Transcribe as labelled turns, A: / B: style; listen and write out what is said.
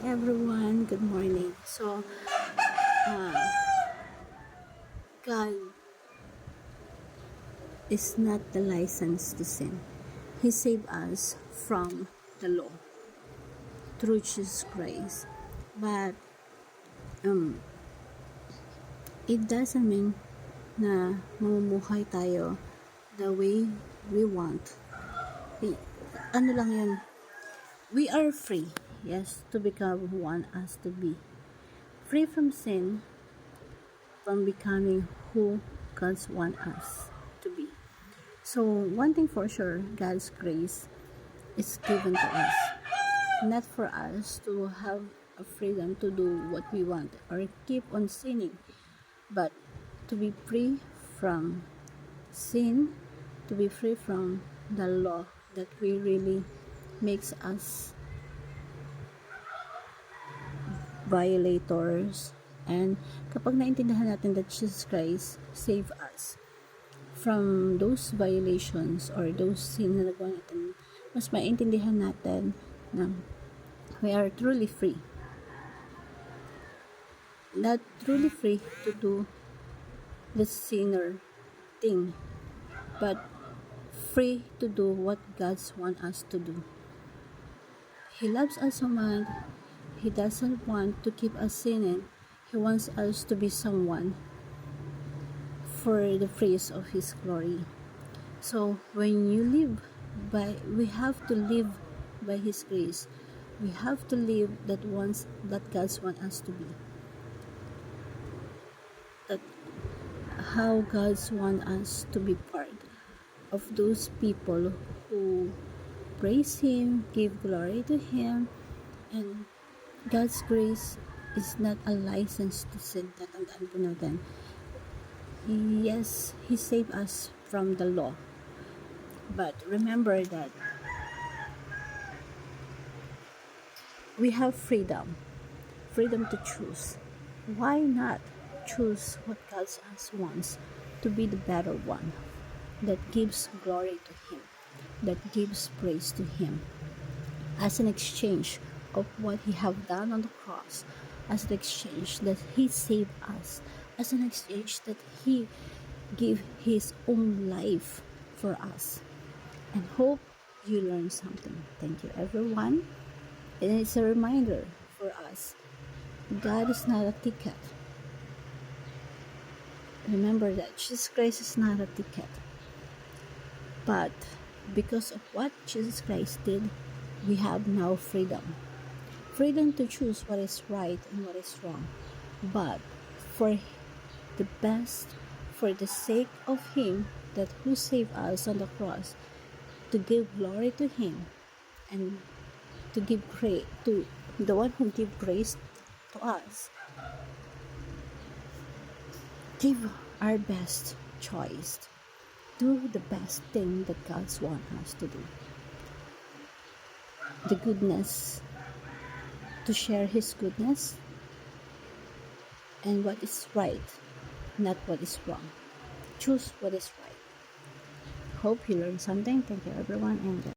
A: everyone, good morning. Uh, God is not the license to sin. He saved us from the law through Jesus Christ. But it doesn't mean na mamumuhay tayo the way we want. Ano lang yun? We are free, yes, to become who want us to be. Free from sin, from becoming who God wants us to be. So, one thing for sure, God's grace is given to us. Not for us to have a freedom to do what we want or keep on sinning, but to be free from sin, to be free from the law that we really makes us violators. And kapag naintindihan natin that Jesus Christ save us from those violations or those sin na nagawa natin, mas maintindihan natin na we are truly free. Not truly free to do the sinner thing, but free to do what God wants us to do. He loves us so much. He doesn't want to keep us sinning. He wants us to be someone for the praise of His glory. So when you live we have to live by His grace. We have to live that God wants us to be. That how God wants us to be part of those people who praise Him, give glory to Him, and God's grace is not a license to sin. Tatandaan po natin. Yes, He saved us from the law. But remember that we have freedom to choose. Why not choose what God wants to be the better one that gives glory to Him, that gives praise to Him, as an exchange of what He have done on the cross, as an exchange that He saved us, as an exchange that He gave His own life for us. And hope you learn something. Thank you, everyone. And it's a reminder for us, God is not a ticket. Remember that Jesus Christ is not a ticket. But because of what Jesus Christ did, we have now freedom. Freedom to choose what is right and what is wrong. But for the best, for the sake of Him that who saved us on the cross, to give glory to Him and to give praise to the one who give grace to us. Give our best choice. Do the best thing that God wants us to do. The goodness, to share His goodness, and what is right, not what is wrong. Choose what is right. Hope you learned something. Thank you, everyone, and